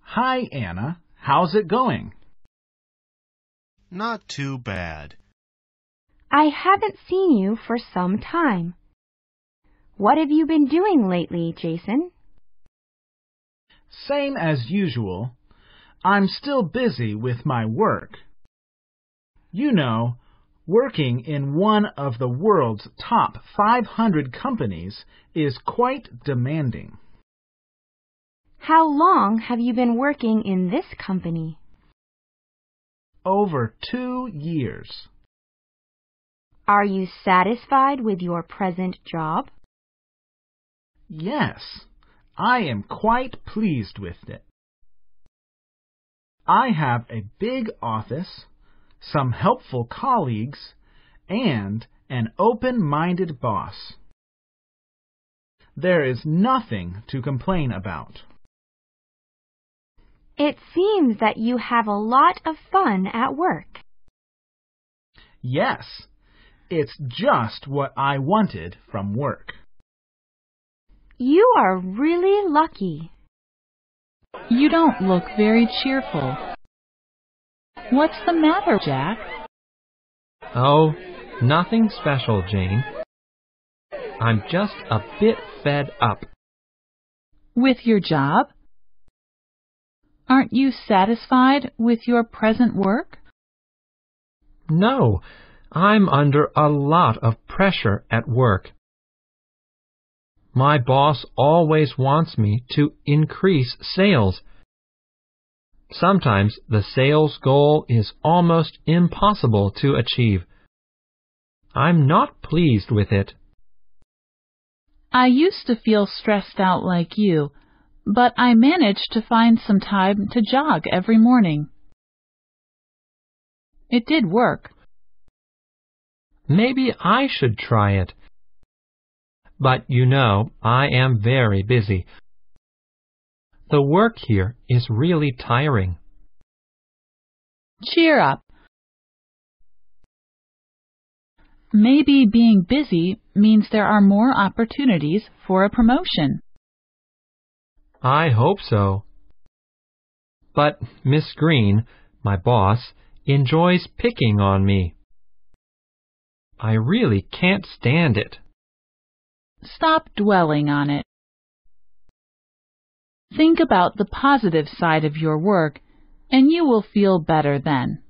Hi, Anna. How's it going? Not too bad. I haven't seen you for some time. What have you been doing lately, Jason? Same as usual. I'm still busy with my work. You know, working in one of the world's top 500 companies is quite demanding. How long have you been working in this company? Over 2 years. Are you satisfied with your present job? Yes, I am quite pleased with it. I have a big office, some helpful colleagues, and an open-minded boss. There is nothing to complain about. It seems that you have a lot of fun at work. Yes, it's just what I wanted from work. You are really lucky. You don't look very cheerful. What's the matter, Jack? Oh, nothing special, Jane. I'm just a bit fed up. With your job? Aren't you satisfied with your present work? No, I'm under a lot of pressure at work. My boss always wants me to increase sales. Sometimes the sales goal is almost impossible to achieve. I'm not pleased with it. I used to feel stressed out like you, but I managed to find some time to jog every morning. It did work. Maybe I should try it. But you know, I am very busy. The work here is really tiring. Cheer up. Maybe being busy means there are more opportunities for a promotion. I hope so. But Miss Green, my boss, enjoys picking on me. I really can't stand it. Stop dwelling on it. Think about the positive side of your work, and you will feel better then.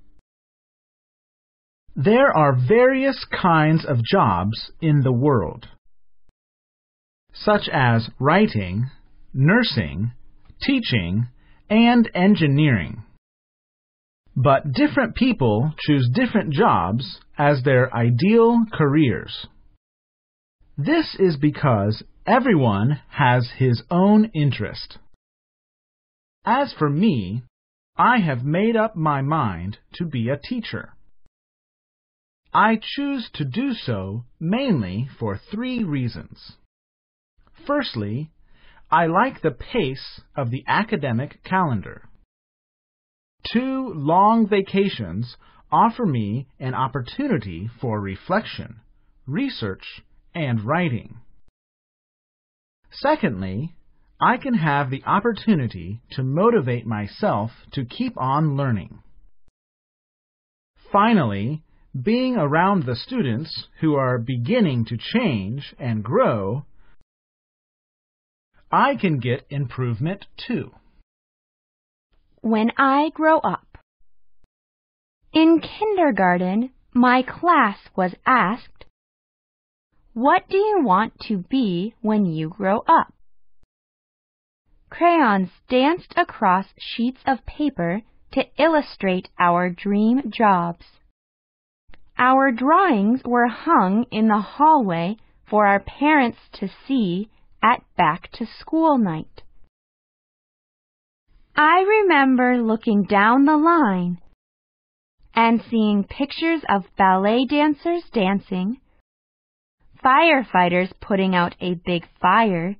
There are various kinds of jobs in the world, such as writing, nursing, teaching, and engineering. But different people choose different jobs as their ideal careers. This is because everyone has his own interest. As for me, I have made up my mind to be a teacher. I choose to do so mainly for 3 reasons. Firstly, I like the pace of the academic calendar. 2 long vacations offer me an opportunity for reflection, research, and writing. Secondly, I can have the opportunity to motivate myself to keep on learning. Finally, being around the students who are beginning to change and grow, I can get improvement too. When I grow up. In kindergarten, my class was asked, "What do you want to be when you grow up?" Crayons danced across sheets of paper to illustrate our dream jobs. Our drawings were hung in the hallway for our parents to see at back-to-school night. I remember looking down the line and seeing pictures of ballet dancers dancing, firefighters putting out a big fire,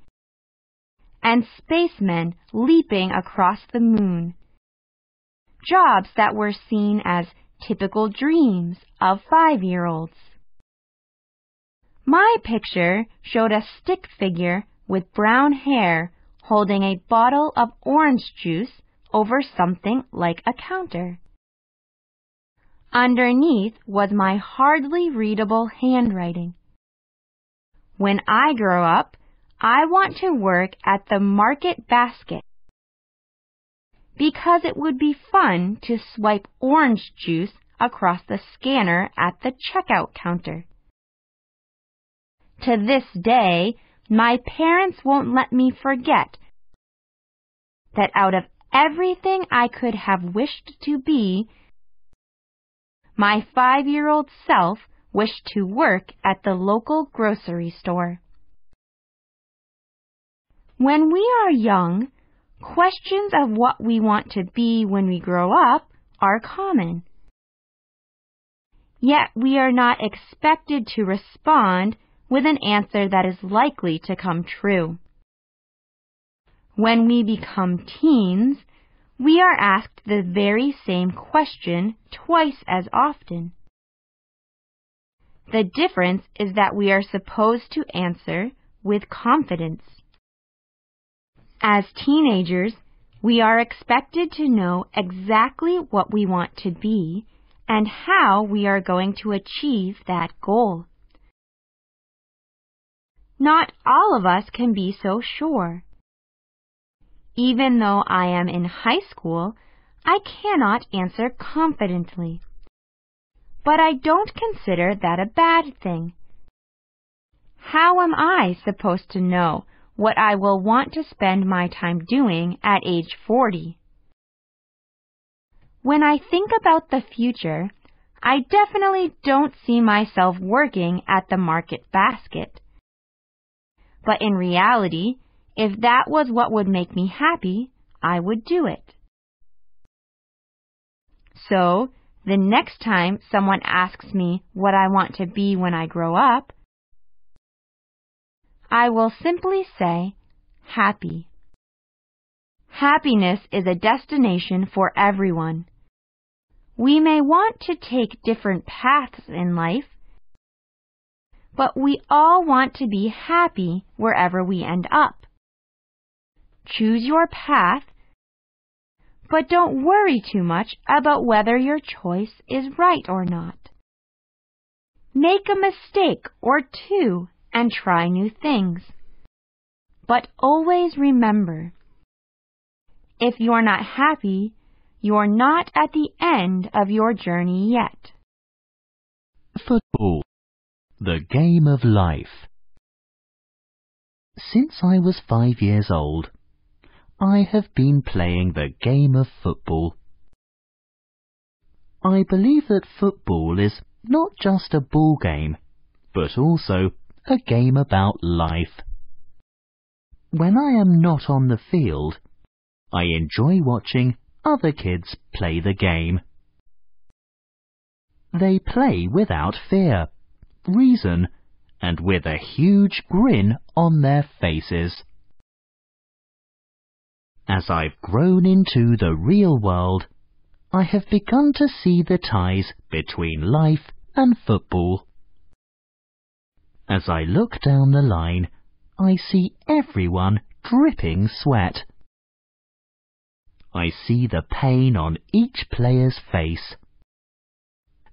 and spacemen leaping across the moon. Jobs that were seen as typical dreams of 5-year-olds. My picture showed a stick figure with brown hair holding a bottle of orange juice over something like a counter. Underneath was my hardly readable handwriting. When I grow up, I want to work at the market basket because it would be fun to swipe orange juice across the scanner at the checkout counter. To this day, my parents won't let me forget that out of everything I could have wished to be, my 5-year-old self wished to work at the local grocery store. When we are young, questions of what we want to be when we grow up are common. Yet we are not expected to respond with an answer that is likely to come true. When we become teens, we are asked the very same question twice as often. The difference is that we are supposed to answer with confidence. As teenagers, we are expected to know exactly what we want to be and how we are going to achieve that goal. Not all of us can be so sure. Even though I am in high school, I cannot answer confidently. But I don't consider that a bad thing. How am I supposed to know what I will want to spend my time doing at age 40? When I think about the future, I definitely don't see myself working at the market basket. But in reality, if that was what would make me happy, I would do it. So, the next time someone asks me what I want to be when I grow up, I will simply say, happy. Happiness is a destination for everyone. We may want to take different paths in life, but we all want to be happy wherever we end up. Choose your path, but don't worry too much about whether your choice is right or not. Make a mistake or two and try new things. But always remember, if you're not happy, you're not at the end of your journey yet. Football, the game of life. Since I was 5 years old, I have been playing the game of football. I believe that football is not just a ball game, but also a game about life. When I am not on the field, I enjoy watching other kids play the game. They play without fear, reason, and with a huge grin on their faces. As I've grown into the real world, I have begun to see the ties between life and football. As I look down the line, I see everyone dripping sweat. I see the pain on each player's face.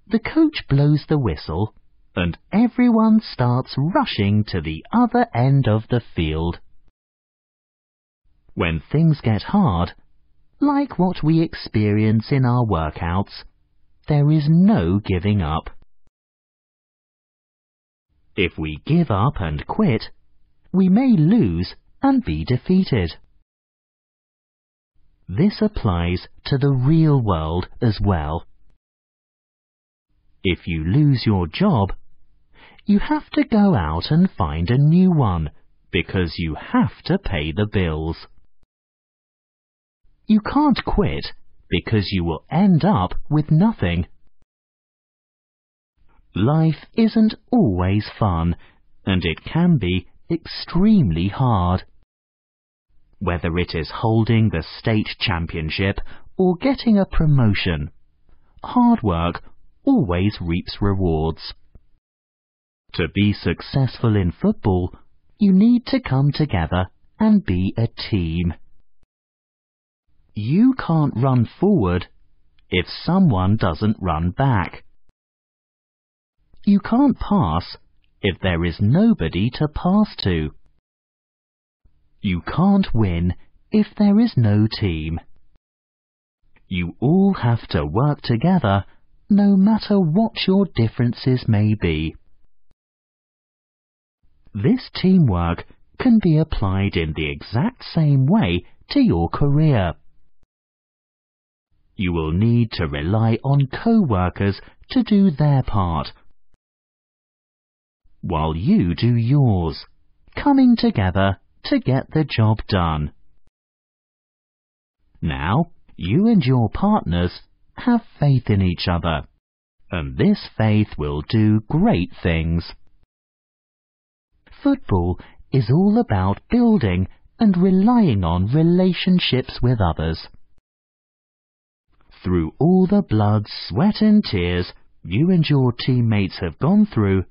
The coach blows the whistle, and everyone starts rushing to the other end of the field. When things get hard, like what we experience in our workouts, there is no giving up. If we give up and quit, we may lose and be defeated. This applies to the real world as well. If you lose your job, you have to go out and find a new one because you have to pay the bills. You can't quit because you will end up with nothing. Life isn't always fun, and it can be extremely hard. Whether it is holding the state championship or getting a promotion, hard work always reaps rewards. To be successful in football, you need to come together and be a team. You can't run forward if someone doesn't run back. You can't pass if there is nobody to pass to. You can't win if there is no team. You all have to work together, no matter what your differences may be. This teamwork can be applied in the exact same way to your career. You will need to rely on co-workers to do their part, while you do yours, coming together to get the job done. Now, you and your partners have faith in each other, and this faith will do great things. Football is all about building and relying on relationships with others. Through all the blood, sweat and tears you and your teammates have gone through,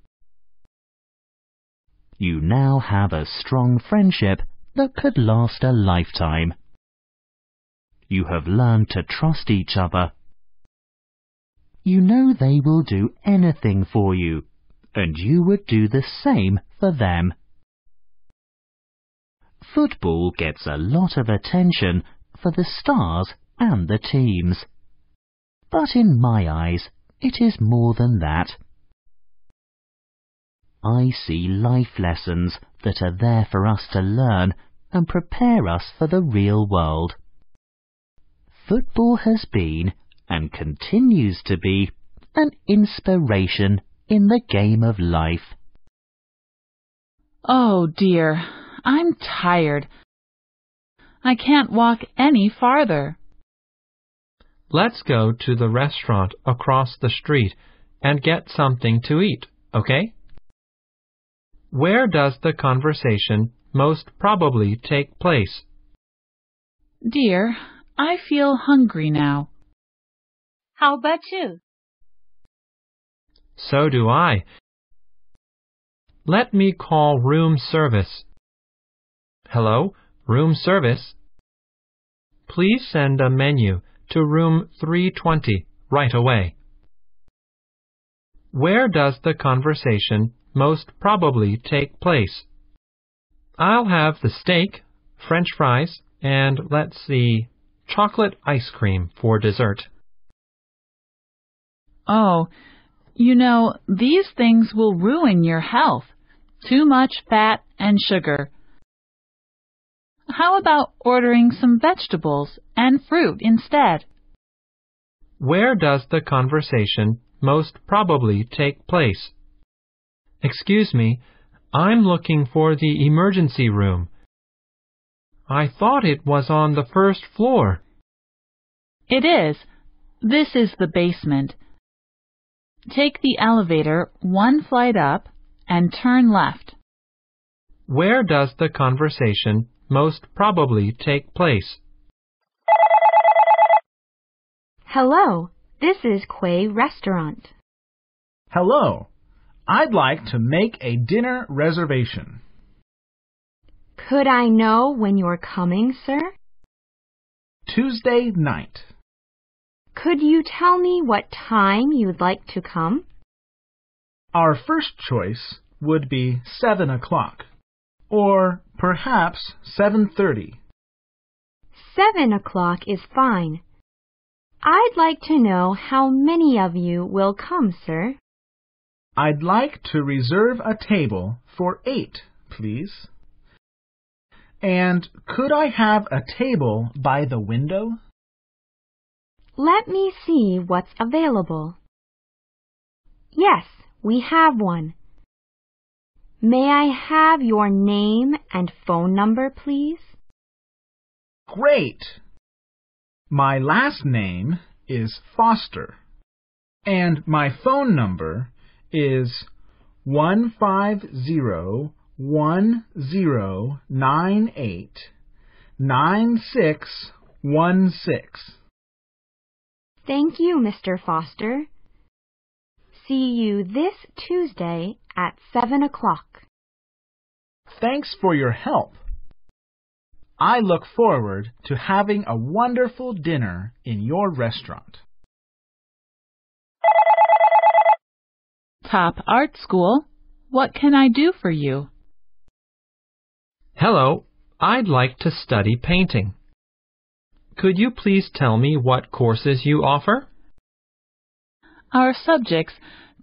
you now have a strong friendship that could last a lifetime. You have learned to trust each other. You know they will do anything for you, and you would do the same for them. Football gets a lot of attention for the stars and the teams. But in my eyes, it is more than that. I see life lessons that are there for us to learn and prepare us for the real world. Football has been, and continues to be, an inspiration in the game of life. Oh dear, I'm tired. I can't walk any farther. Let's go to the restaurant across the street and get something to eat, okay? Where does the conversation most probably take place? Dear, I feel hungry now. How about you? So do I. Let me call room service. Hello, room service. Please send a menu to room 320 right away. Where does the conversation most probably take place? I'll have the steak, French fries, and let's see, chocolate ice cream for dessert. Oh, you know, these things will ruin your health. Too much fat and sugar. How about ordering some vegetables and fruit instead? Where does the conversation most probably take place? Excuse me, I'm looking for the emergency room. I thought it was on the first floor. It is. This is the basement. Take the elevator one flight up and turn left. Where does the conversation most probably take place? Hello, this is Quay Restaurant. Hello. I'd like to make a dinner reservation. Could I know when you're coming, sir? Tuesday night. Could you tell me what time you'd like to come? Our first choice would be 7 o'clock, or perhaps 7:30. 7 o'clock is fine. I'd like to know how many of you will come, sir. I'd like to reserve a table for 8, please. And could I have a table by the window? Let me see what's available. Yes, we have one. May I have your name and phone number, please? Great! My last name is Foster, and my phone number is 150-1098-9616. Thank you, Mr. Foster. See you this Tuesday at 7 o'clock. Thanks for your help. I look forward to having a wonderful dinner in your restaurant. Top Art School, what can I do for you? Hello, I'd like to study painting. Could you please tell me what courses you offer? Our subjects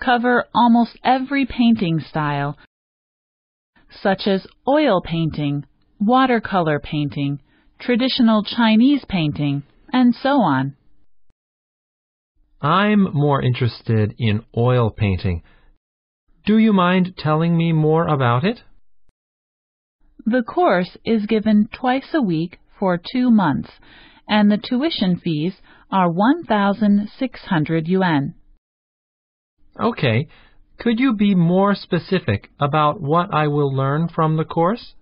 cover almost every painting style, such as oil painting, watercolor painting, traditional Chinese painting, and so on. I'm more interested in oil painting. Do you mind telling me more about it? The course is given twice a week for 2 months, and the tuition fees are 1,600 yuan. Okay. Could you be more specific about what I will learn from the course?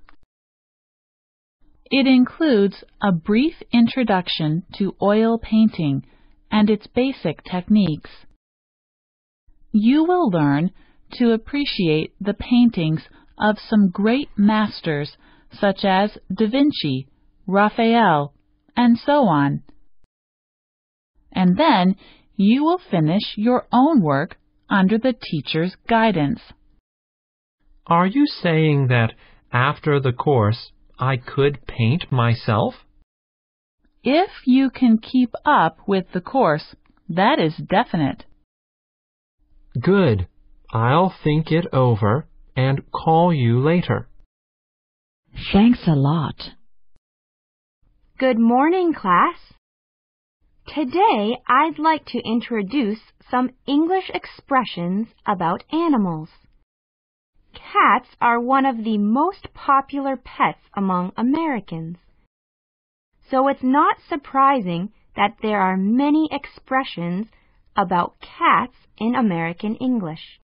It includes a brief introduction to oil painting and its basic techniques. You will learn to appreciate the paintings of some great masters such as Da Vinci, Raphael, and so on. And then you will finish your own work under the teacher's guidance. Are you saying that after the course I could paint myself? If you can keep up with the course, that is definite. Good. I'll think it over and call you later. Thanks a lot. Good morning, class. Today, I'd like to introduce some English expressions about animals. Cats are one of the most popular pets among Americans. So it's not surprising that there are many expressions about cats in American English.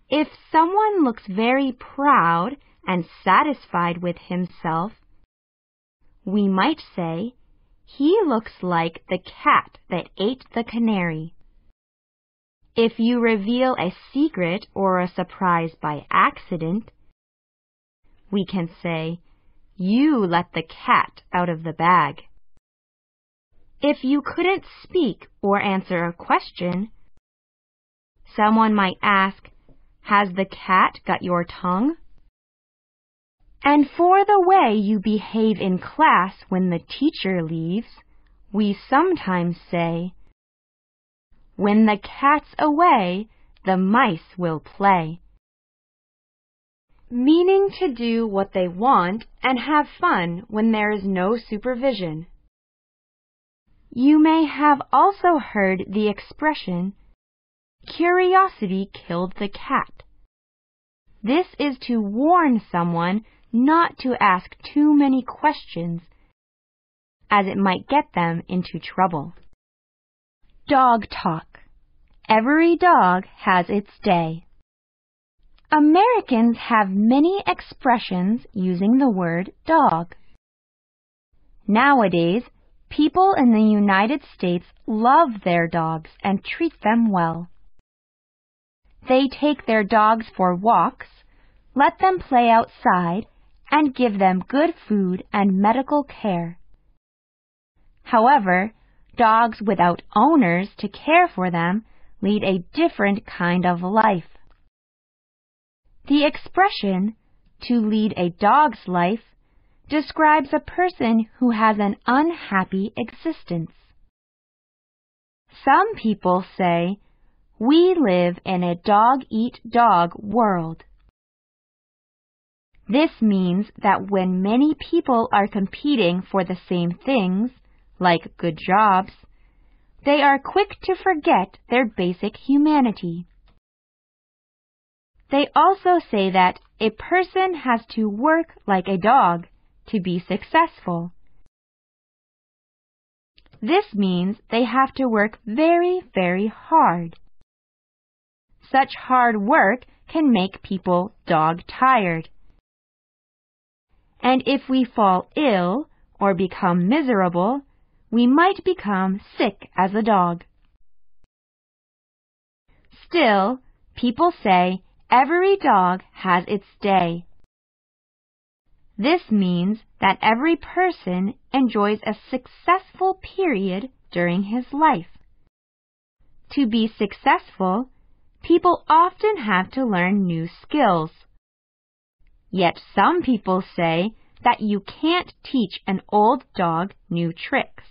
If someone looks very proud and satisfied with himself, we might say, "He looks like the cat that ate the canary." If you reveal a secret or a surprise by accident, we can say, "You let the cat out of the bag." If you couldn't speak or answer a question, someone might ask, "Has the cat got your tongue?" And for the way you behave in class when the teacher leaves, we sometimes say, "When the cat's away, the mice will play," meaning to do what they want and have fun when there is no supervision. You may have also heard the expression, "Curiosity killed the cat." This is to warn someone not to ask too many questions, as it might get them into trouble. Dog talk. Every dog has its day. Americans have many expressions using the word dog. Nowadays, people in the United States love their dogs and treat them well. They take their dogs for walks, let them play outside, and give them good food and medical care. However, dogs without owners to care for them lead a different kind of life. The expression, "to lead a dog's life," describes a person who has an unhappy existence. Some people say, "We live in a dog-eat-dog world." This means that when many people are competing for the same things, like good jobs, they are quick to forget their basic humanity. They also say that a person has to work like a dog to be successful. This means they have to work very, very hard. Such hard work can make people dog-tired. And if we fall ill or become miserable, we might become sick as a dog. Still, people say every dog has its day. This means that every person enjoys a successful period during his life. To be successful, people often have to learn new skills. Yet some people say that you can't teach an old dog new tricks.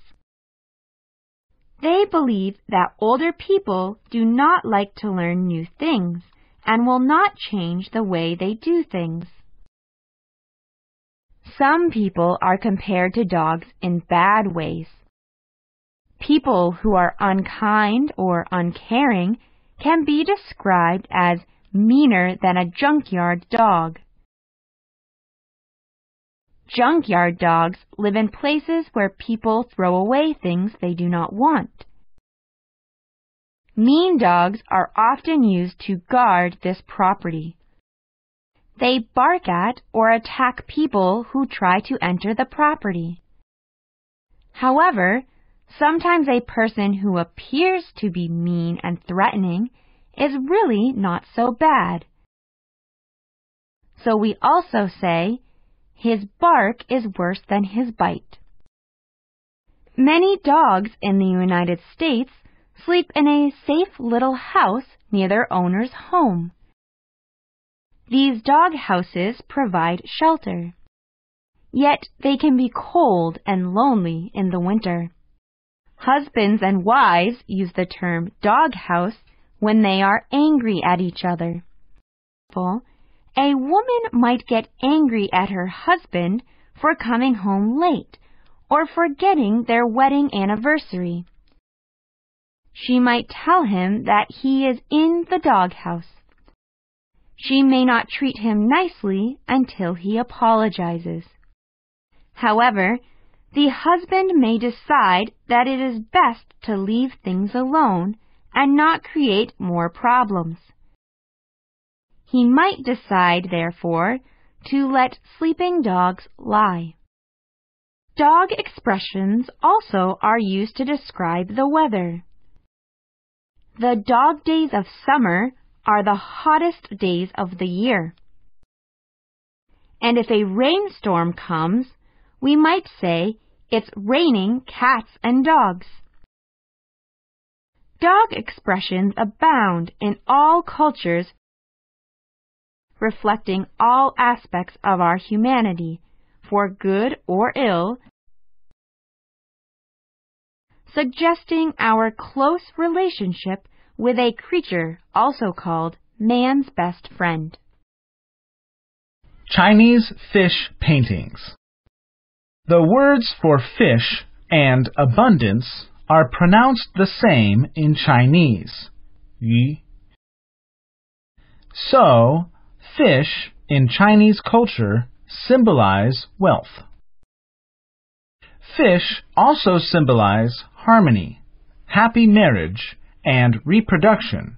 They believe that older people do not like to learn new things and will not change the way they do things. Some people are compared to dogs in bad ways. People who are unkind or uncaring can be described as meaner than a junkyard dog. Junkyard dogs live in places where people throw away things they do not want. Mean dogs are often used to guard this property. They bark at or attack people who try to enter the property. However, sometimes a person who appears to be mean and threatening is really not so bad. So we also say, his bark is worse than his bite. Many dogs in the United States sleep in a safe little house near their owner's home. These dog houses provide shelter. Yet they can be cold and lonely in the winter. Husbands and wives use the term dog house when they are angry at each other. A woman might get angry at her husband for coming home late or forgetting their wedding anniversary. She might tell him that he is in the doghouse. She may not treat him nicely until he apologizes. However, the husband may decide that it is best to leave things alone and not create more problems. He might decide, therefore, to let sleeping dogs lie. Dog expressions also are used to describe the weather. The dog days of summer are the hottest days of the year. And if a rainstorm comes, we might say it's raining cats and dogs. Dog expressions abound in all cultures, reflecting all aspects of our humanity, for good or ill, suggesting our close relationship with a creature also called man's best friend. Chinese fish paintings. The words for fish and abundance are pronounced the same in Chinese, 鱼. So, fish in Chinese culture symbolize wealth. Fish also symbolize harmony, happy marriage, and reproduction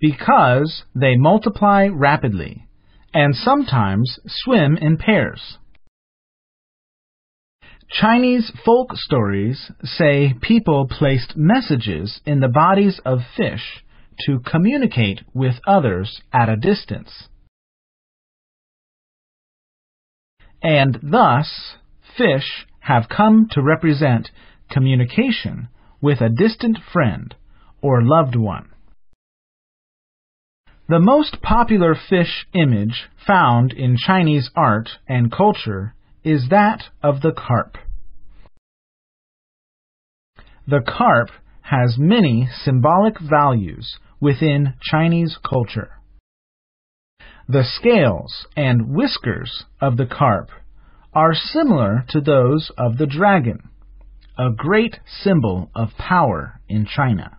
because they multiply rapidly and sometimes swim in pairs. Chinese folk stories say people placed messages in the bodies of fish to communicate with others at a distance. And thus, fish have come to represent communication with a distant friend or loved one. The most popular fish image found in Chinese art and culture is that of the carp. The carp has many symbolic values within Chinese culture. The scales and whiskers of the carp are similar to those of the dragon, a great symbol of power in China.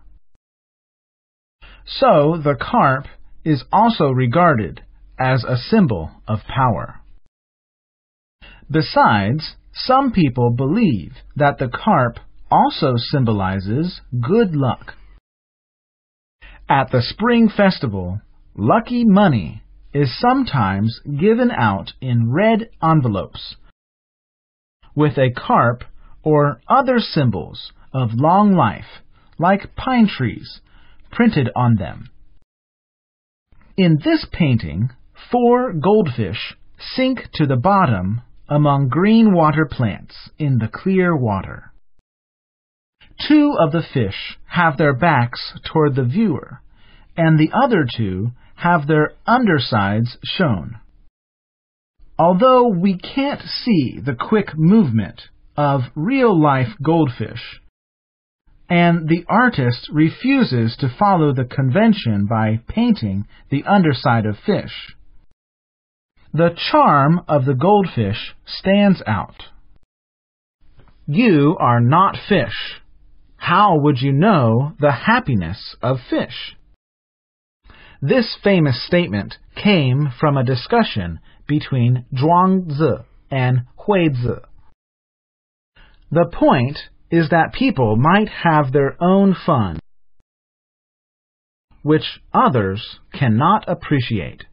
So the carp is also regarded as a symbol of power. Besides, some people believe that the carp also symbolizes good luck. At the spring festival, lucky money is sometimes given out in red envelopes with a carp or other symbols of long life, like pine trees, printed on them. In this painting, 4 goldfish sink to the bottom among green water plants in the clear water. 2 of the fish have their backs toward the viewer, and the other 2 have their undersides shown. Although we can't see the quick movement of real-life goldfish, and the artist refuses to follow the convention by painting the underside of fish, the charm of the goldfish stands out. You are not fish. How would you know the happiness of fish? This famous statement came from a discussion between Zhuangzi and Huizi. The point is that people might have their own fun, which others cannot appreciate.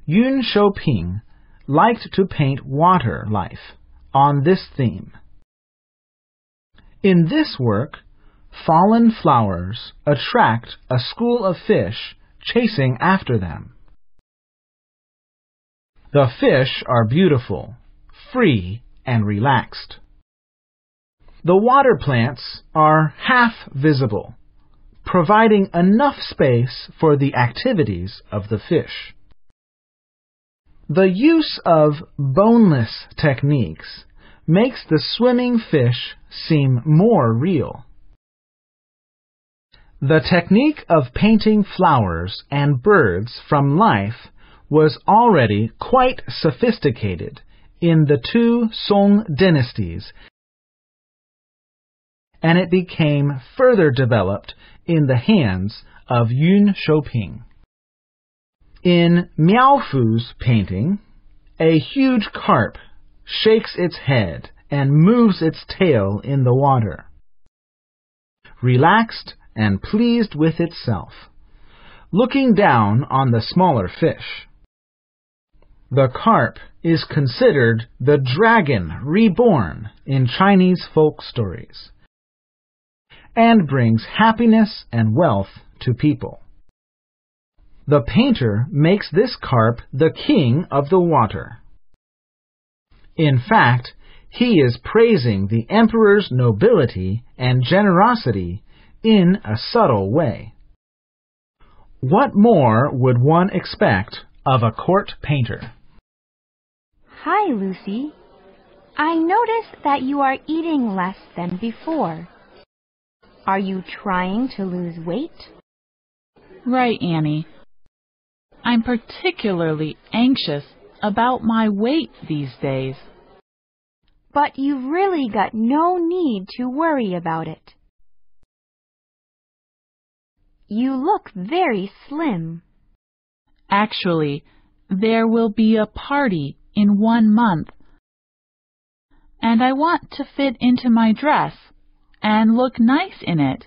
Yun Shouping liked to paint water life on this theme. In this work, fallen flowers attract a school of fish chasing after them. The fish are beautiful, free, and relaxed. The water plants are half visible, providing enough space for the activities of the fish. The use of boneless techniques makes the swimming fish seem more real. The technique of painting flowers and birds from life was already quite sophisticated in the 2 Song dynasties, and it became further developed in the hands of Yun Shouping. In Miao Fu's painting, a huge carp shakes its head and moves its tail in the water, relaxed and pleased with itself, looking down on the smaller fish. The carp is considered the dragon reborn in Chinese folk stories, and brings happiness and wealth to people. The painter makes this carp the king of the water. In fact, he is praising the emperor's nobility and generosity in a subtle way. What more would one expect of a court painter? Hi, Lucy. I notice that you are eating less than before. Are you trying to lose weight? Right, Annie. I'm particularly anxious about my weight these days. But you've really got no need to worry about it. You look very slim. Actually, there will be a party in 1 month, and I want to fit into my dress and look nice in it.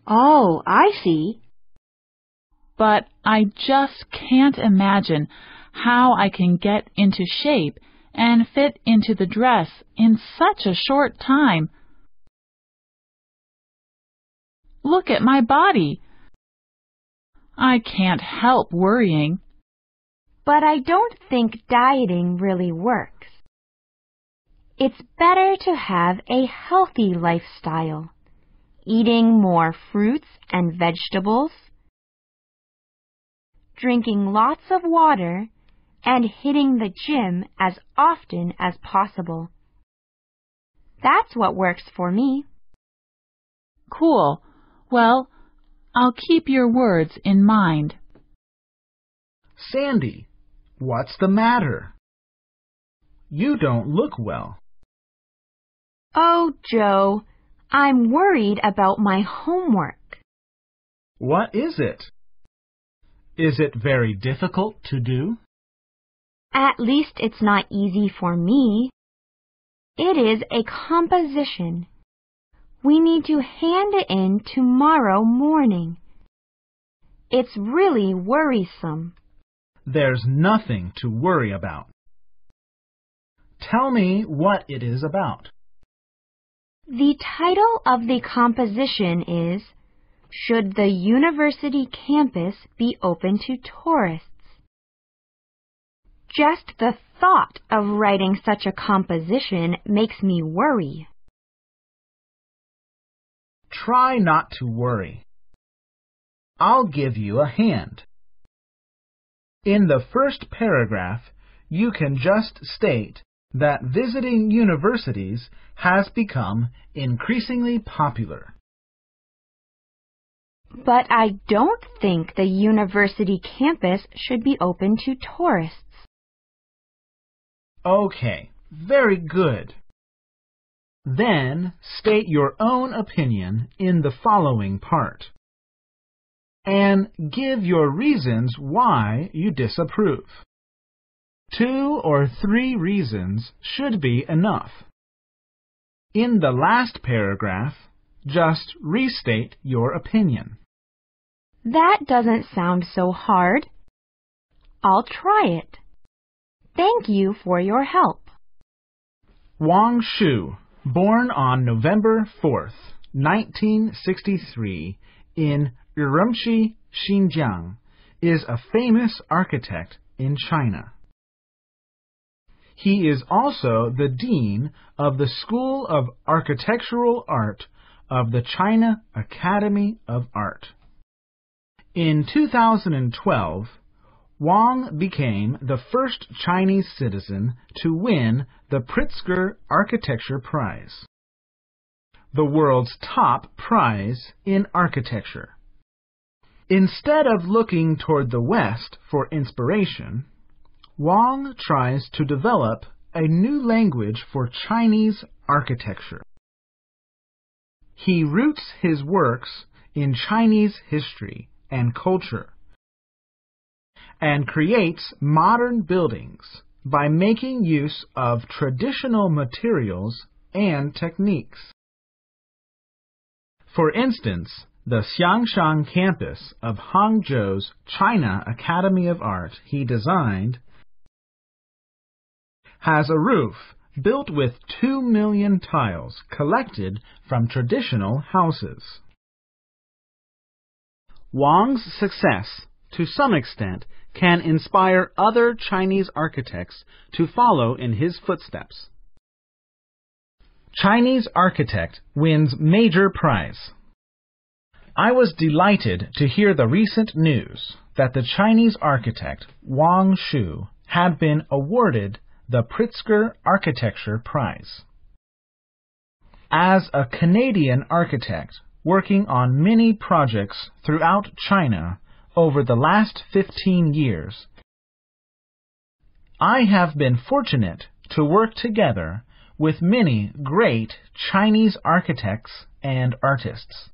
Oh, I see. But I just can't imagine how I can get into shape and fit into the dress in such a short time. Look at my body. I can't help worrying. But I don't think dieting really works. It's better to have a healthy lifestyle, eating more fruits and vegetables, drinking lots of water, and hitting the gym as often as possible. That's what works for me. Cool. Well, I'll keep your words in mind. Sandy, what's the matter? You don't look well. Oh, Joe, I'm worried about my homework. What is it? Is it very difficult to do? At least it's not easy for me. It is a composition. We need to hand it in tomorrow morning. It's really worrisome. There's nothing to worry about. Tell me what it is about. The title of the composition is, Should the University Campus be Open to Tourists? Just the thought of writing such a composition makes me worry. Try not to worry. I'll give you a hand. In the first paragraph, you can just state that visiting universities has become increasingly popular. But I don't think the university campus should be open to tourists. Okay, very good. Then state your own opinion in the following part, and give your reasons why you disapprove. 2 or 3 reasons should be enough. In the last paragraph, just restate your opinion. That doesn't sound so hard. I'll try it. Thank you for your help. Wang Shu, born on November 4th, 1963, in Urumqi, Xinjiang, is a famous architect in China. He is also the dean of the School of Architectural Art of the China Academy of Art. In 2012, Wang became the first Chinese citizen to win the Pritzker Architecture Prize, the world's top prize in architecture. Instead of looking toward the West for inspiration, Wang tries to develop a new language for Chinese architecture. He roots his works in Chinese history and culture, and creates modern buildings by making use of traditional materials and techniques. For instance, the Xiangshan campus of Hangzhou's China Academy of Art he designed has a roof built with 2 million tiles collected from traditional houses. Wang's success, to some extent, can inspire other Chinese architects to follow in his footsteps. Chinese architect wins major prize. I was delighted to hear the recent news that the Chinese architect Wang Shu had been awarded the Pritzker Architecture Prize. As a Canadian architect working on many projects throughout China over the last 15 years, I have been fortunate to work together with many great Chinese architects and artists.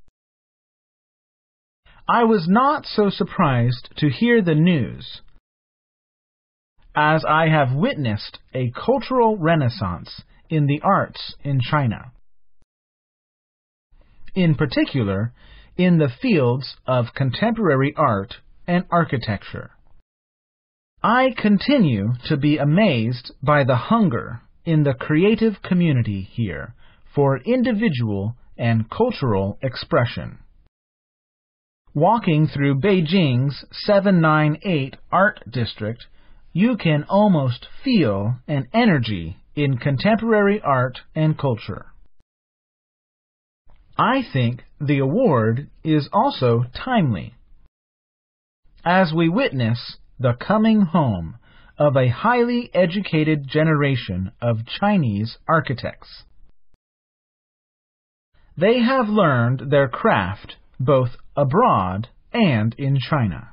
I was not so surprised to hear the news, as I have witnessed a cultural renaissance in the arts in China, in particular in the fields of contemporary art and architecture. I continue to be amazed by the hunger in the creative community here for individual and cultural expression. Walking through Beijing's 798 Art District, you can almost feel an energy in contemporary art and culture. I think the award is also timely, as we witness the coming home of a highly educated generation of Chinese architects. They have learned their craft both abroad and in China.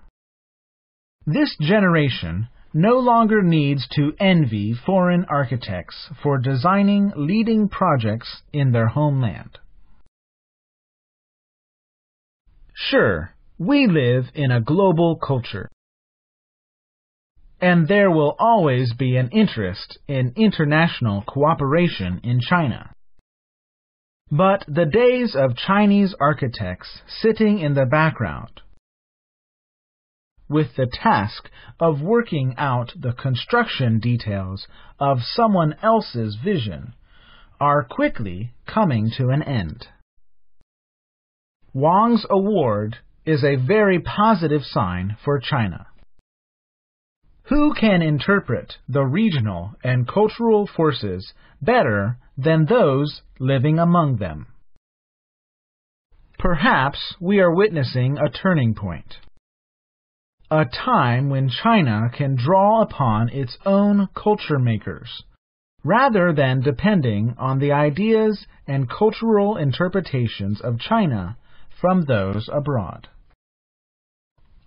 This generation no longer needs to envy foreign architects for designing leading projects in their homeland. Sure, we live in a global culture, and there will always be an interest in international cooperation in China. But the days of Chinese architects sitting in the background, with the task of working out the construction details of someone else's vision, are quickly coming to an end. Wang's award is a very positive sign for China. Who can interpret the regional and cultural forces better than those living among them? Perhaps we are witnessing a turning point, a time when China can draw upon its own culture makers, rather than depending on the ideas and cultural interpretations of China from those abroad.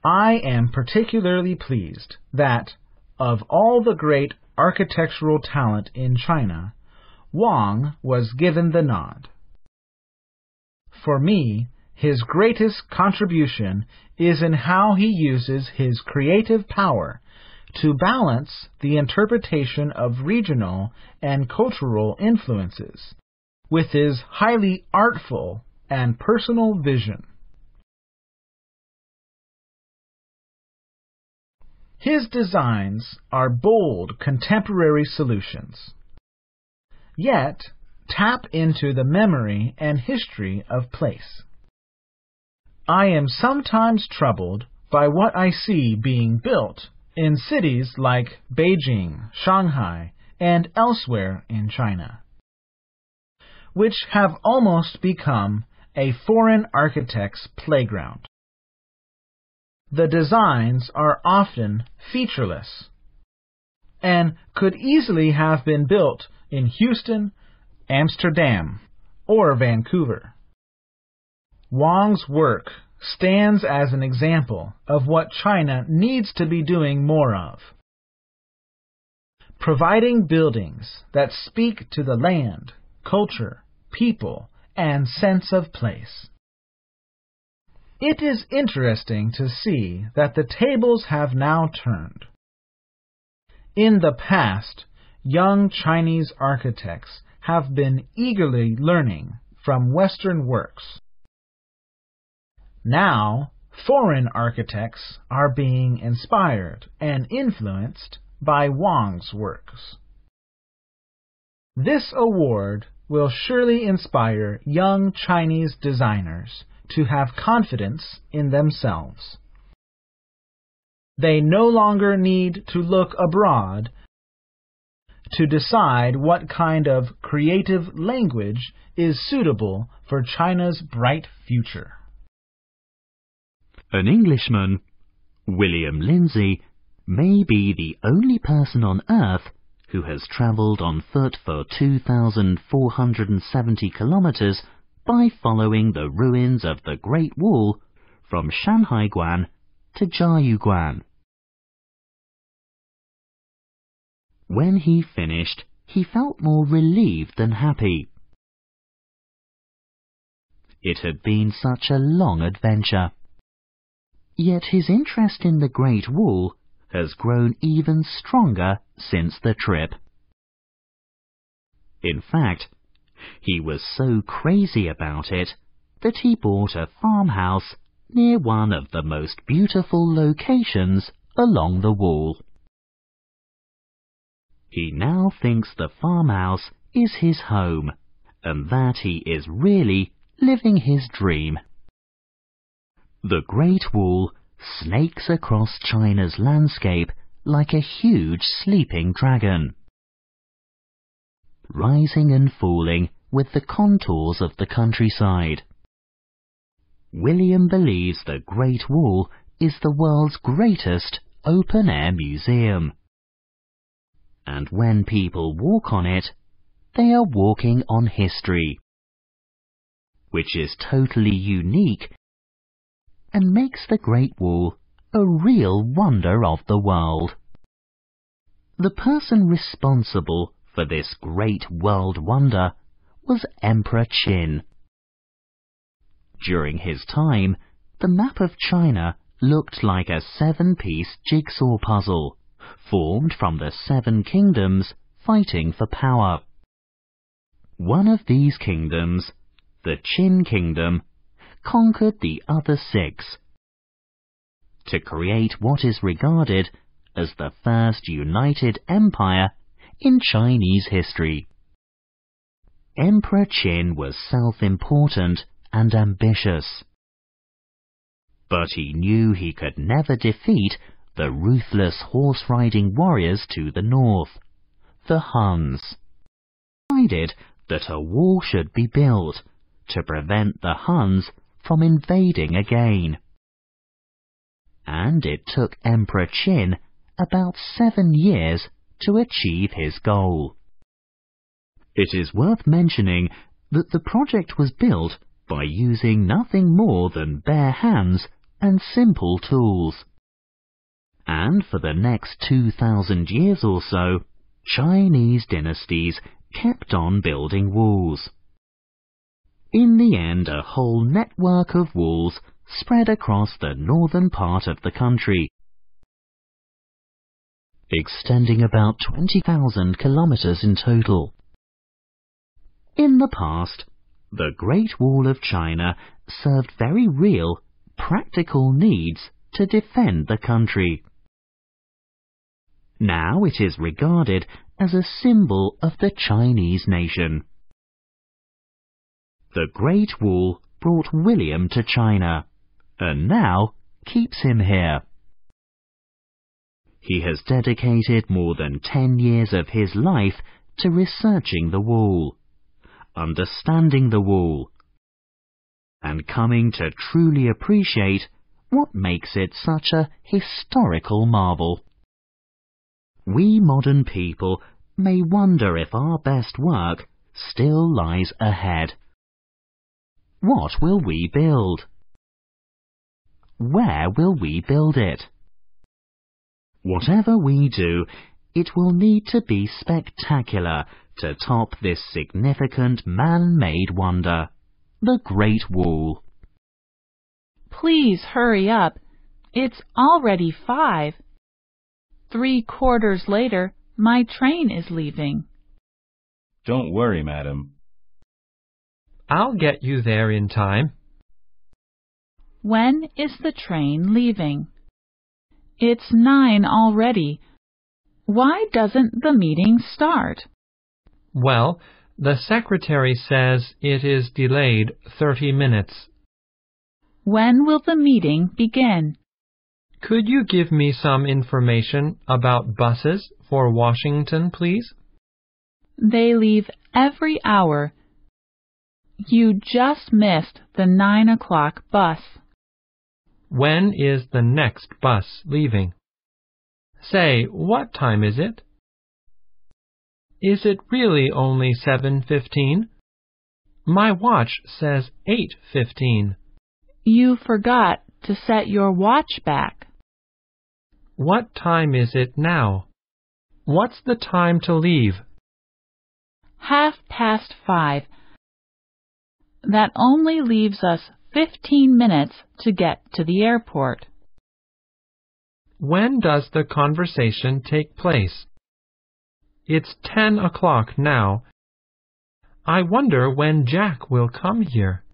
I am particularly pleased that, of all the great architectural talent in China, Wang was given the nod. For me, his greatest contribution is in how he uses his creative power to balance the interpretation of regional and cultural influences with his highly artful and personal vision. His designs are bold contemporary solutions, yet tap into the memory and history of place. I am sometimes troubled by what I see being built in cities like Beijing, Shanghai, and elsewhere in China, which have almost become a foreign architect's playground. The designs are often featureless and could easily have been built in Houston, Amsterdam, or Vancouver. Wang's work stands as an example of what China needs to be doing more of: providing buildings that speak to the land, culture, people, and sense of place. It is interesting to see that the tables have now turned. In the past, young Chinese architects have been eagerly learning from Western works. Now, foreign architects are being inspired and influenced by Wang's works. This award will surely inspire young Chinese designers to have confidence in themselves. They no longer need to look abroad to decide what kind of creative language is suitable for China's bright future. An Englishman, William Lindsay, may be the only person on Earth who has travelled on foot for 2,470 kilometres by following the ruins of the Great Wall from Shanhaiguan to Jiayuguan. When he finished, he felt more relieved than happy. It had been such a long adventure. Yet his interest in the Great Wall has grown even stronger since the trip. In fact, he was so crazy about it that he bought a farmhouse near one of the most beautiful locations along the wall. He now thinks the farmhouse is his home, and that he is really living his dream. The Great Wall snakes across China's landscape like a huge sleeping dragon, rising and falling with the contours of the countryside. William believes the Great Wall is the world's greatest open-air museum. And when people walk on it, they are walking on history, which is totally unique and makes the Great Wall a real wonder of the world. The person responsible for this great world wonder was Emperor Qin. During his time, the map of China looked like a 7-piece jigsaw puzzle, formed from the 7 kingdoms fighting for power. One of these kingdoms, the Qin Kingdom, conquered the other 6 to create what is regarded as the first united empire in Chinese history. Emperor Qin was self-important and ambitious, but he knew he could never defeat the ruthless horse-riding warriors to the north, the Huns, decided that a wall should be built to prevent the Huns from invading again. And it took Emperor Qin about 7 years to achieve his goal. It is worth mentioning that the project was built by using nothing more than bare hands and simple tools. And for the next 2,000 years or so, Chinese dynasties kept on building walls. In the end, a whole network of walls spread across the northern part of the country, extending about 20,000 kilometers in total. In the past, the Great Wall of China served very real, practical needs to defend the country. Now it is regarded as a symbol of the Chinese nation. The Great Wall brought William to China, and now keeps him here. He has dedicated more than 10 years of his life to researching the wall, understanding the wall, and coming to truly appreciate what makes it such a historical marvel. We modern people may wonder if our best work still lies ahead. What will we build? Where will we build it? Whatever we do, it will need to be spectacular to top this significant man-made wonder, the Great Wall. Please hurry up. It's already 5. 3/4 later, my train is leaving. Don't worry, madam. I'll get you there in time. When is the train leaving? It's 9 already. Why doesn't the meeting start? Well, the secretary says it is delayed 30 minutes. When will the meeting begin? Could you give me some information about buses for Washington, please? They leave every hour. You just missed the 9 o'clock bus. When is the next bus leaving? Say, what time is it? Is it really only 7:15? My watch says 8:15. You forgot to set your watch back. What time is it now? What's the time to leave? 5:30. That only leaves us 15 minutes to get to the airport. When does the conversation take place? It's 10 o'clock now. I wonder when Jack will come here.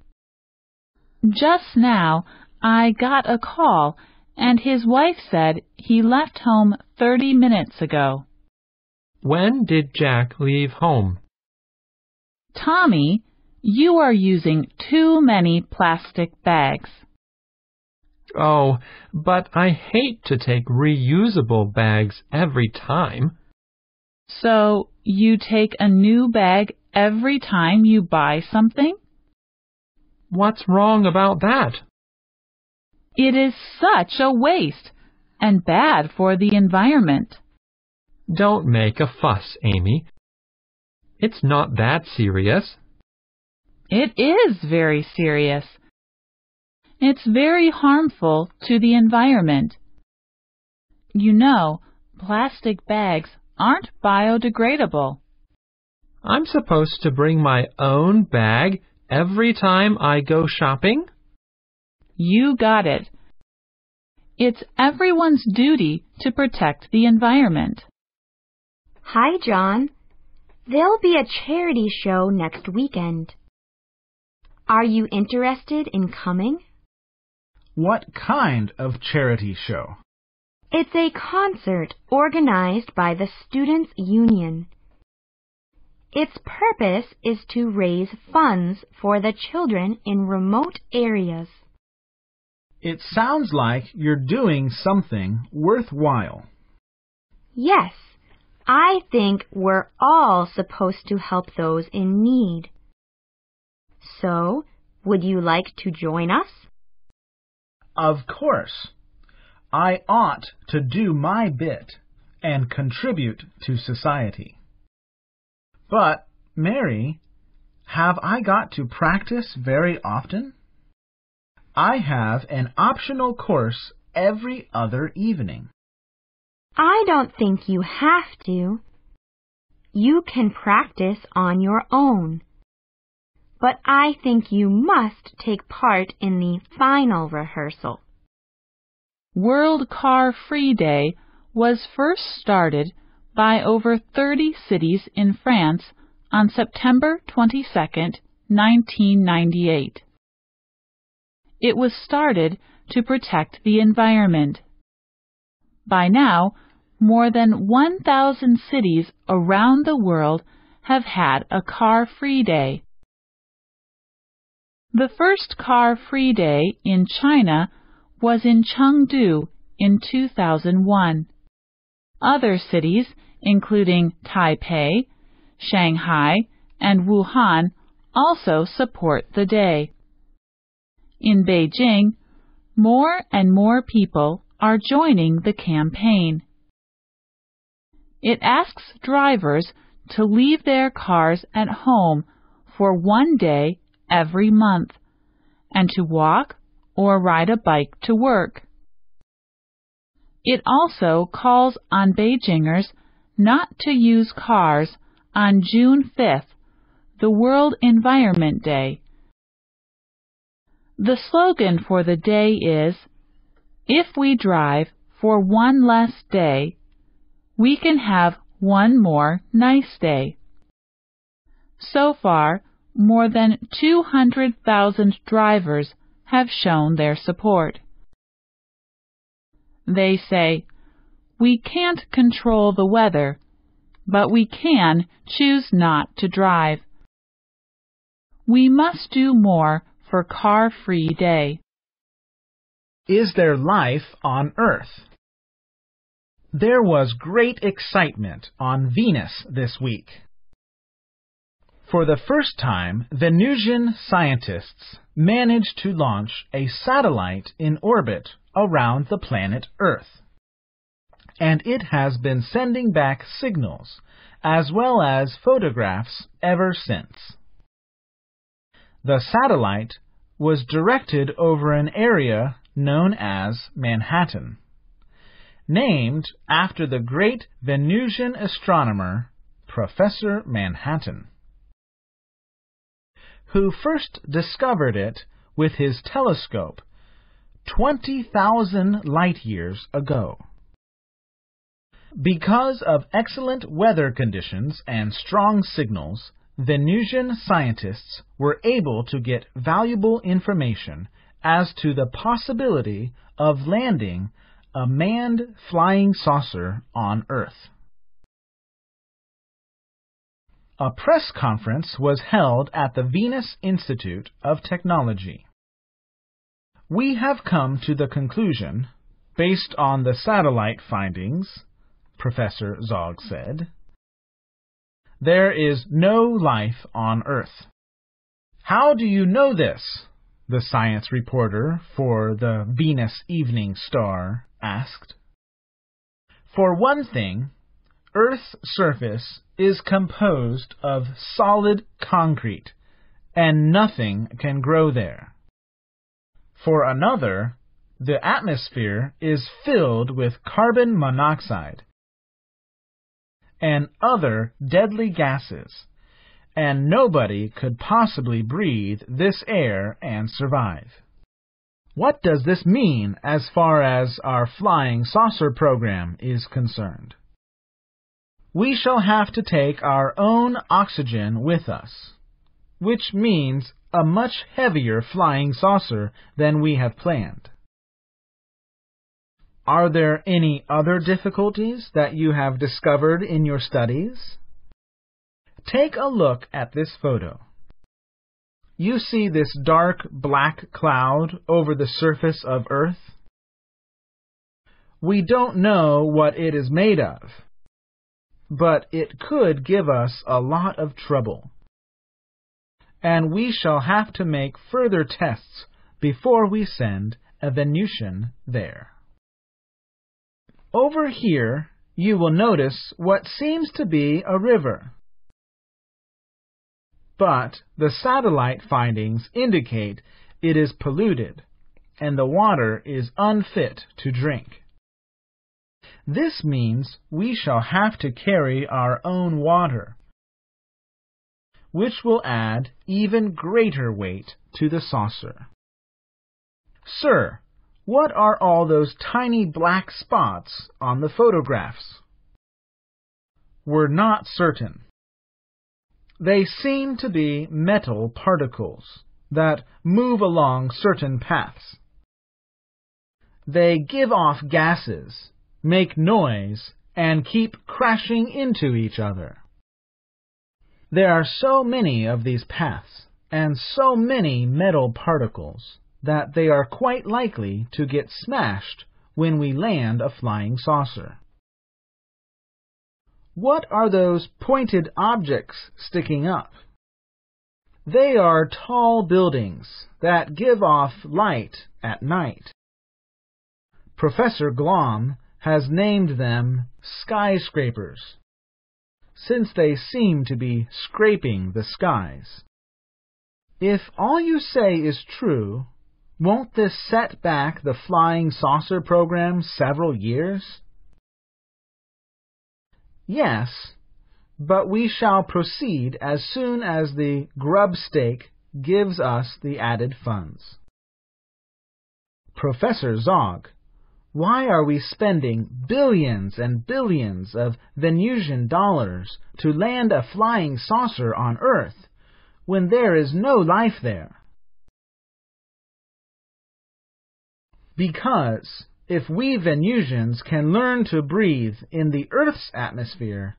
Just now, I got a call, and his wife said he left home 30 minutes ago. When did Jack leave home? Tommy, you are using too many plastic bags. Oh, but I hate to take reusable bags every time. So you take a new bag every time you buy something? What's wrong about that? It is such a waste and bad for the environment. Don't make a fuss, Amy. It's not that serious. It is very serious. It's very harmful to the environment. You know, plastic bags aren't biodegradable. I'm supposed to bring my own bag every time I go shopping? You got it. It's everyone's duty to protect the environment. Hi, John. There'll be a charity show next weekend. Are you interested in coming? What kind of charity show? It's a concert organized by the Students' Union. Its purpose is to raise funds for the children in remote areas. It sounds like you're doing something worthwhile. Yes, I think we're all supposed to help those in need. So, would you like to join us? Of course. I ought to do my bit and contribute to society. But, Mary, have I got to practice very often? I have an optional course every other evening. I don't think you have to. You can practice on your own. But I think you must take part in the final rehearsal. World Car Free Day was first started by over 30 cities in France on September 22, 1998. It was started to protect the environment. By now, more than 1,000 cities around the world have had a car-free day. The first car-free day in China was in Chengdu in 2001. Other cities, including Taipei, Shanghai, and Wuhan, also support the day. In Beijing, more and more people are joining the campaign. It asks drivers to leave their cars at home for one day every month and to walk or ride a bike to work. It also calls on Beijingers not to use cars on June 5th, the World Environment Day. The slogan for the day is, "If we drive for one less day, we can have one more nice day." So far, more than 200,000 drivers have shown their support. They say, "We can't control the weather, but we can choose not to drive. We must do more for Car-Free Day." Is there life on Earth? There was great excitement on Venus this week. For the first time, Venusian scientists managed to launch a satellite in orbit around the planet Earth. And it has been sending back signals as well as photographs ever since. The satellite was directed over an area known as Manhattan, named after the great Venusian astronomer Professor Manhattan, who first discovered it with his telescope 20,000 light-years ago. Because of excellent weather conditions and strong signals, Venusian scientists were able to get valuable information as to the possibility of landing a manned flying saucer on Earth. A press conference was held at the Venus Institute of Technology. We have come to the conclusion, based on the satellite findings, Professor Zog said, there is no life on Earth. How do you know this? The science reporter for the Venus Evening Star asked. For one thing, Earth's surface is composed of solid concrete, and nothing can grow there. For another, the atmosphere is filled with carbon monoxide and other deadly gases, and nobody could possibly breathe this air and survive. What does this mean as far as our flying saucer program is concerned? We shall have to take our own oxygen with us, which means a much heavier flying saucer than we have planned. Are there any other difficulties that you have discovered in your studies? Take a look at this photo. you see this dark black cloud over the surface of Earth? We don't know what it is made of, but it could give us a lot of trouble. And we shall have to make further tests before we send a Venusian there. Over here, you will notice what seems to be a river. But the satellite findings indicate it is polluted and the water is unfit to drink. This means we shall have to carry our own water, which will add even greater weight to the saucer. Sir, what are all those tiny black spots on the photographs? We're not certain. They seem to be metal particles that move along certain paths. They give off gases, make noise, and keep crashing into each other. There are so many of these paths and so many metal particles that they are quite likely to get smashed when we land a flying saucer. What are those pointed objects sticking up? They are tall buildings that give off light at night. Professor Glom has named them skyscrapers, since they seem to be scraping the skies. If all you say is true, won't this set back the flying saucer program several years? Yes, but we shall proceed as soon as the grub stake gives us the added funds. Professor Zog, why are we spending billions and billions of Venusian dollars to land a flying saucer on Earth when there is no life there? Because if we Venusians can learn to breathe in the Earth's atmosphere,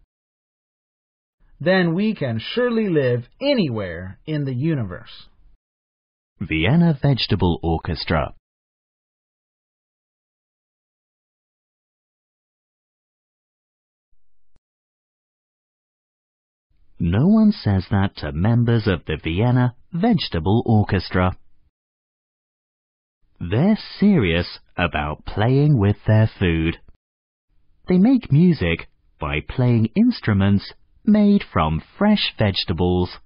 then we can surely live anywhere in the universe. Vienna Vegetable Orchestra. No one says that to members of the Vienna Vegetable Orchestra. They're serious about playing with their food. They make music by playing instruments made from fresh vegetables.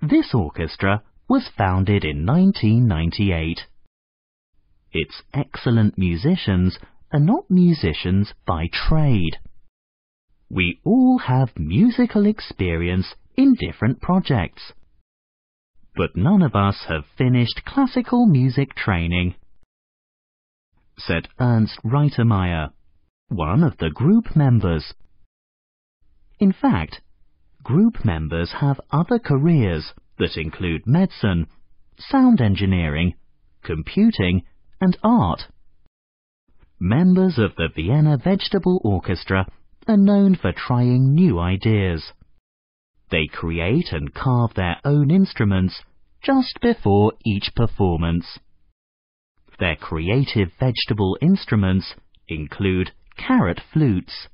This orchestra was founded in 1998. Its excellent musicians are not musicians by trade. We all have musical experience in different projects, but none of us have finished classical music training, said Ernst Reitermeier, one of the group members. In fact, group members have other careers that include medicine, sound engineering, computing, and art. Members of the Vienna Vegetable Orchestra are known for trying new ideas. They create and carve their own instruments just before each performance. Their creative vegetable instruments include carrot flutes,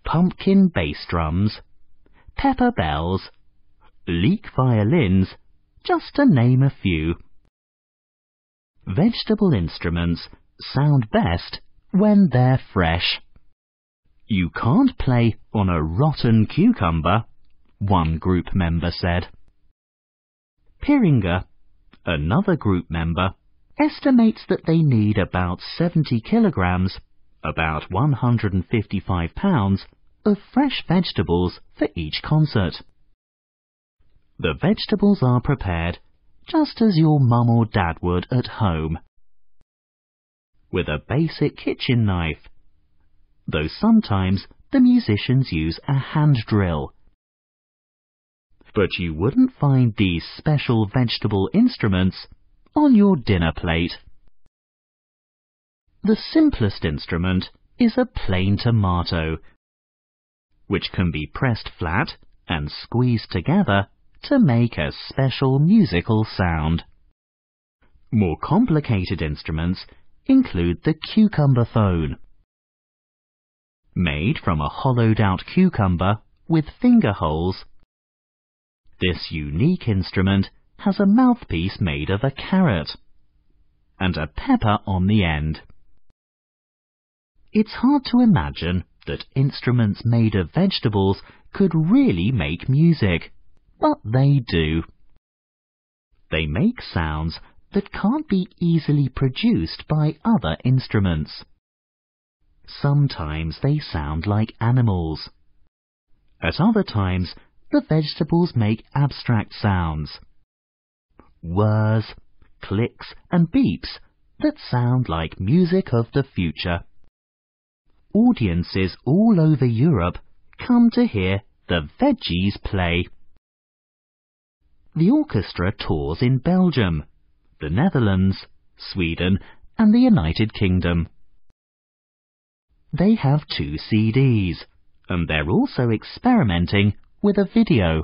pumpkin bass drums, pepper bells, leek violins, just to name a few. Vegetable instruments sound best when they're fresh. You can't play on a rotten cucumber, one group member said. Piringer, another group member, estimates that they need about 70 kilograms, about 155 pounds, of fresh vegetables for each concert. The vegetables are prepared just as your mum or dad would at home, with a basic kitchen knife, though sometimes the musicians use a hand drill. But you wouldn't find these special vegetable instruments on your dinner plate. The simplest instrument is a plain tomato, which can be pressed flat and squeezed together to make a special musical sound. More complicated instruments include the cucumber phone. Made from a hollowed-out cucumber with finger holes, this unique instrument has a mouthpiece made of a carrot and a pepper on the end. It's hard to imagine that instruments made of vegetables could really make music, but they do. They make sounds that can't be easily produced by other instruments. Sometimes they sound like animals. At other times, the vegetables make abstract sounds. Whirs, clicks and beeps that sound like music of the future. Audiences all over Europe come to hear the veggies play. The orchestra tours in Belgium, the Netherlands, Sweden and the United Kingdom. They have 2 CDs, and they're also experimenting with a video.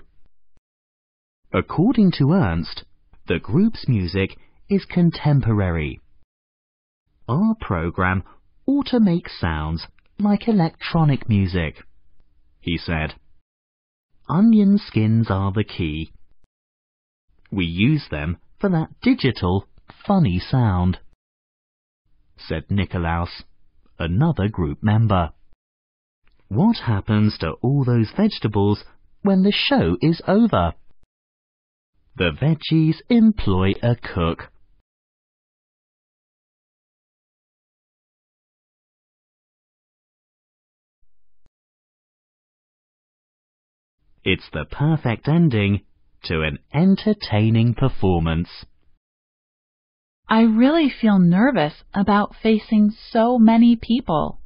According to Ernst, the group's music is contemporary. Our program ought to make sounds like electronic music, he said. Onion skins are the key. We use them for that digital, funny sound, said Nikolaus, another group member. What happens to all those vegetables when the show is over? The veggies employ a cook. It's the perfect ending to an entertaining performance. I really feel nervous about facing so many people.